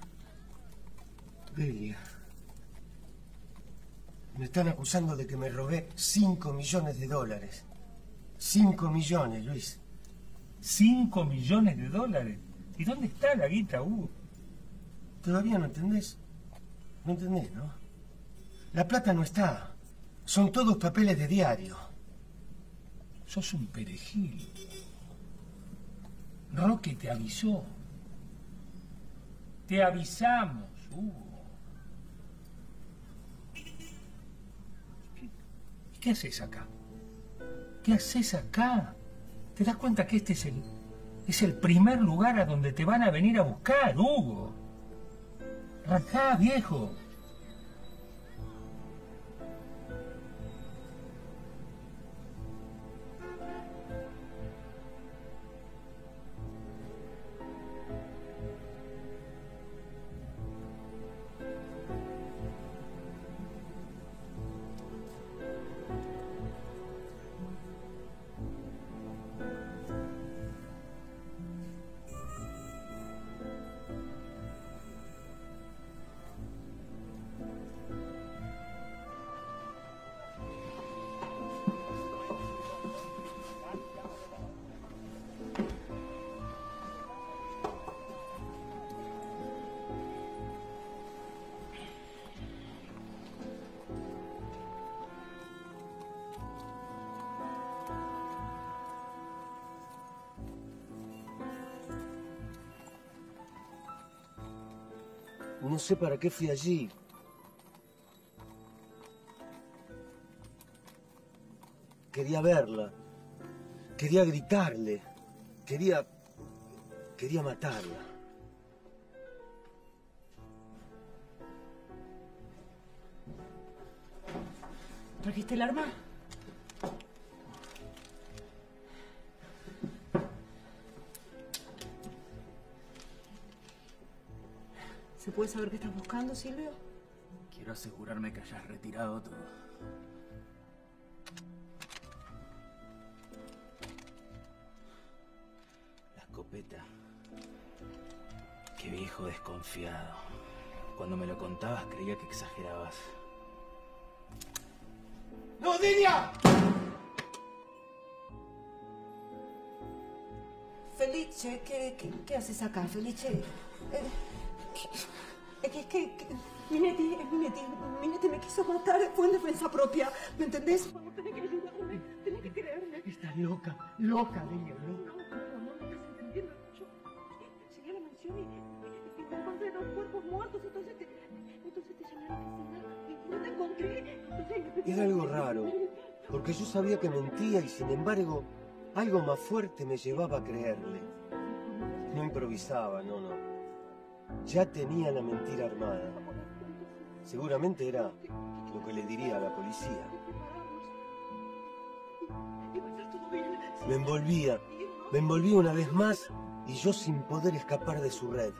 Delia. Me están acusando de que me robé 5 millones de dólares. 5 millones, Luis. ¿5 millones de dólares? ¿Y dónde está la guita, Hugo? ¿Todavía no entendés? No entendés, ¿no? La plata no está. Son todos papeles de diario. Sos un perejil. Roque te avisó. Te avisamos, Hugo. ¿Qué haces acá? ¿Qué haces acá? ¿Te das cuenta que este es el primer lugar a donde te van a venir a buscar, Hugo? Rajá, viejo. No sé para qué fui allí. Quería verla. Quería gritarle. Quería matarla. ¿Trajiste el arma? ¿Se puede saber qué estás buscando, Silvio? Quiero asegurarme que hayas retirado todo. La escopeta. Qué viejo desconfiado. Cuando me lo contabas creía que exagerabas. ¡No, Delia! Felice, ¿qué haces acá, Felice? Es que Minetti me quiso matar fue en defensa propia. ¿Me entendés? Vos tenés que ayudarme, tenés que creerme. Estás loca, loca, Delia, loca. No me estás entendiendo. Yo llegué a la mansión y me encontré dos cuerpos muertos, entonces te llamé a la oficina y no te encontré. Entonces, Era algo raro, porque yo sabía que mentía y sin embargo algo más fuerte me llevaba a creerle. No improvisaba, no. Ya tenía la mentira armada. Seguramente era lo que le diría a la policía. Me envolvía una vez más y yo sin poder escapar de su red.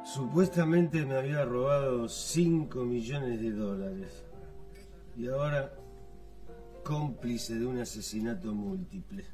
Supuestamente me había robado 5 millones de dólares y ahora cómplice de un asesinato múltiple.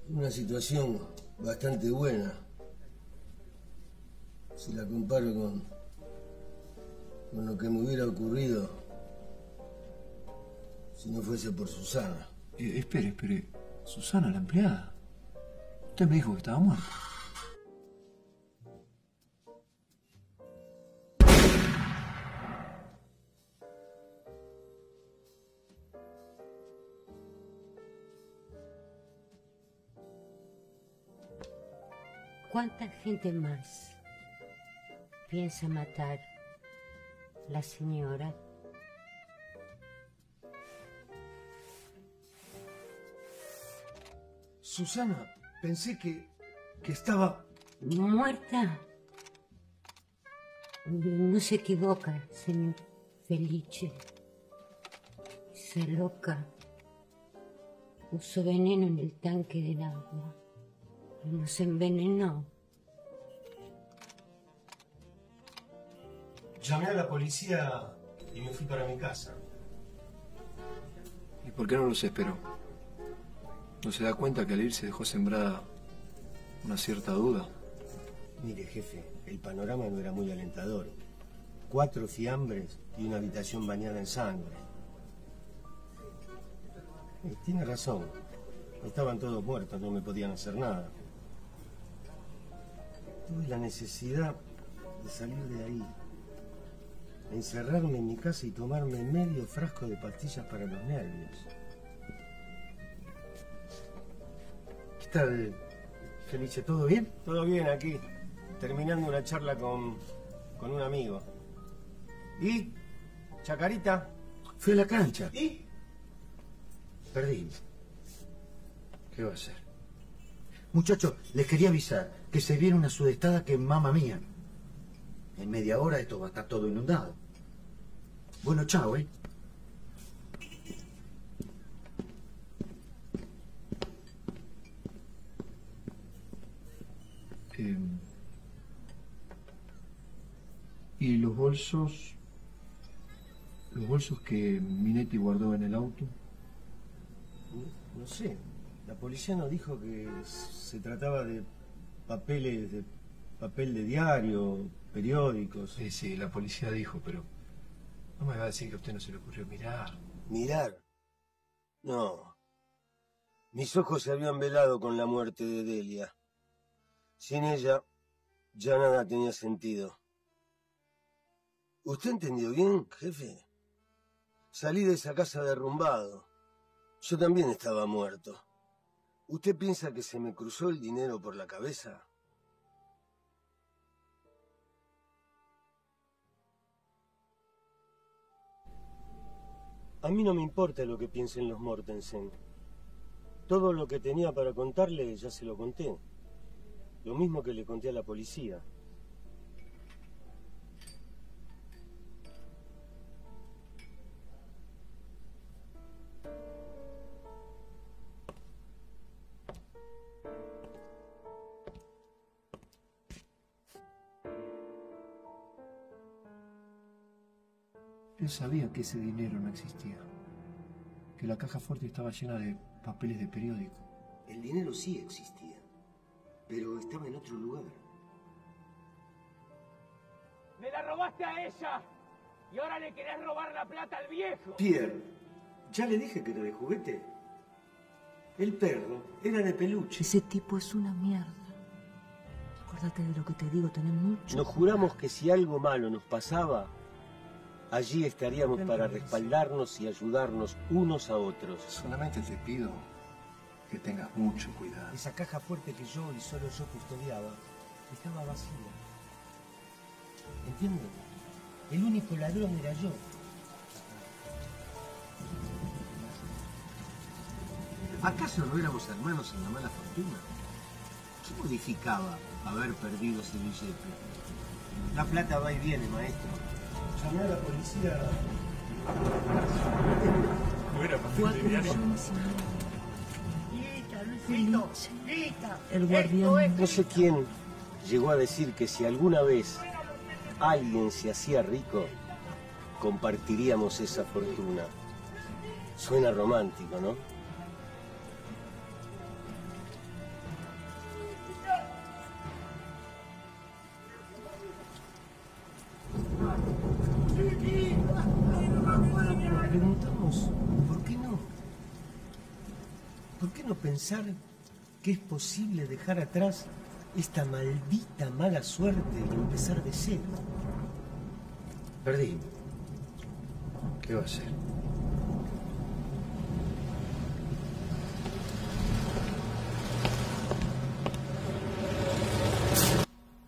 Una situación bastante buena, si la comparo con lo que me hubiera ocurrido si no fuese por Susana. Espere. Susana, la empleada. Usted me dijo que estaba muerta. ¿Cuánta gente más piensa matar la señora? Susana, pensé que estaba... ¿Muerta? No se equivoca, señor Felice. Esa loca usó veneno en el tanque del agua. Nos envenenó. Llamé a la policía y me fui para mi casa. ¿Y por qué no los esperó? ¿No se da cuenta que al irse dejó sembrada una cierta duda? Mire, jefe, el panorama no era muy alentador. 4 fiambres y una habitación bañada en sangre. Tiene razón. Estaban todos muertos, no me podían hacer nada. Tuve la necesidad de salir de ahí, encerrarme en mi casa y tomarme medio frasco de pastillas para los nervios. ¿Qué tal, Felice? ¿Todo bien? Todo bien aquí, terminando una charla con un amigo. ¿Y? ¿Chacarita? Fui a la cancha. ¿Y? Perdí. ¿Qué va a hacer? Muchachos, les quería avisar que se viene una sudestada que es mamma mía. En media hora esto va a estar todo inundado. Bueno, chao, ¿eh? ¿Y los bolsos? ¿Los bolsos que Minetti guardó en el auto? No sé. La policía nos dijo que se trataba de papeles, de papel de diario, periódicos. Sí, la policía dijo, pero no me va a decir que a usted no se le ocurrió mirar. ¿Mirar? No. Mis ojos se habían velado con la muerte de Delia. Sin ella, ya nada tenía sentido. ¿Usted entendió bien, jefe? Salí de esa casa derrumbado. Yo también estaba muerto. ¿Usted piensa que se me cruzó el dinero por la cabeza? A mí no me importa lo que piensen los Mortensen. Todo lo que tenía para contarle ya se lo conté. Lo mismo que le conté a la policía. Él sabía que ese dinero no existía, que la caja fuerte estaba llena de papeles de periódico. El dinero sí existía. pero estaba en otro lugar. ¡Me la robaste a ella! ¡Y ahora le querés robar la plata al viejo! Pierre, ya le dije que era de juguete. El perro era de peluche. Ese tipo es una mierda. Acuérdate de lo que te digo, tenés mucho. Nos juramos que si algo malo nos pasaba, allí estaríamos para respaldarnos y ayudarnos unos a otros. Solamente te pido que tengas mucho cuidado. Esa caja fuerte que yo y solo yo custodiaba estaba vacía. ¿Entienden? El único ladrón era yo. ¿Acaso no éramos hermanos en la mala fortuna? ¿Qué modificaba haber perdido ese billete? La plata va y viene, maestro. Llamé a la policía. No era papel de diario. El guardián. No sé quién llegó a decir que si alguna vez alguien se hacía rico, compartiríamos esa fortuna. Suena romántico, ¿no? Nos preguntamos, ¿por qué no? ¿Por qué no pensar que es posible dejar atrás esta maldita mala suerte y empezar de cero? Perdí. ¿Qué va a hacer?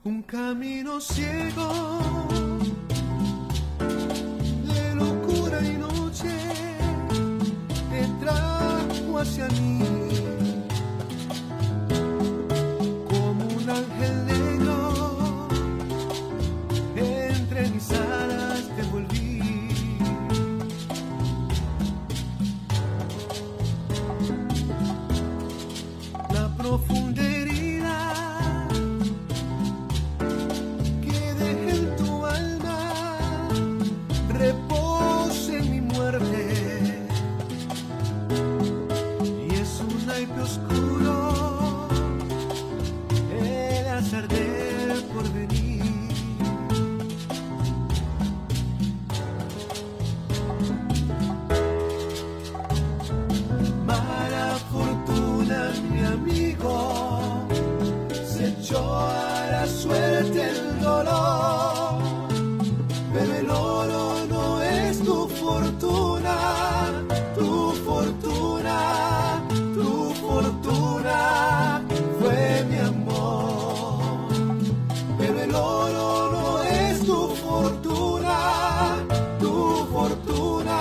Un camino ciego de locura y noche te trajo hacia mí como un ángel negro. Entre mis alas te volví. La profunda herida que dejé en tu alma reposa en mi muerte, y es un naipe oscuro el azar del porvenir. Mala fortuna, mi amigo, se echó a la suerte el dolor, pero el oro no es tu fortuna, tu fortuna, tu fortuna fue mi amor, pero el oro no es tu fortuna, tu fortuna,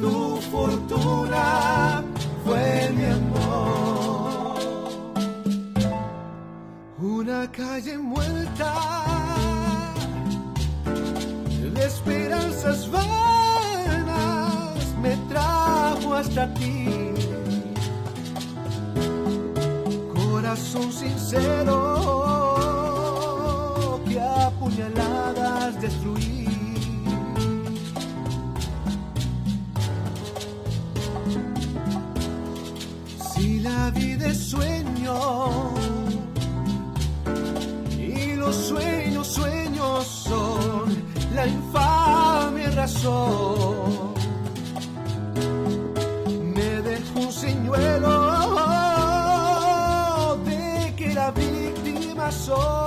tu fortuna fue mi amor. Una calle muerta de esperanzas vanas me trajo hasta ti. Corazón sincero que a puñaladas destruí. Si la vida es sueño y los sueños, sueños son la infame razón, me dejó un señuelo de que la víctima soy.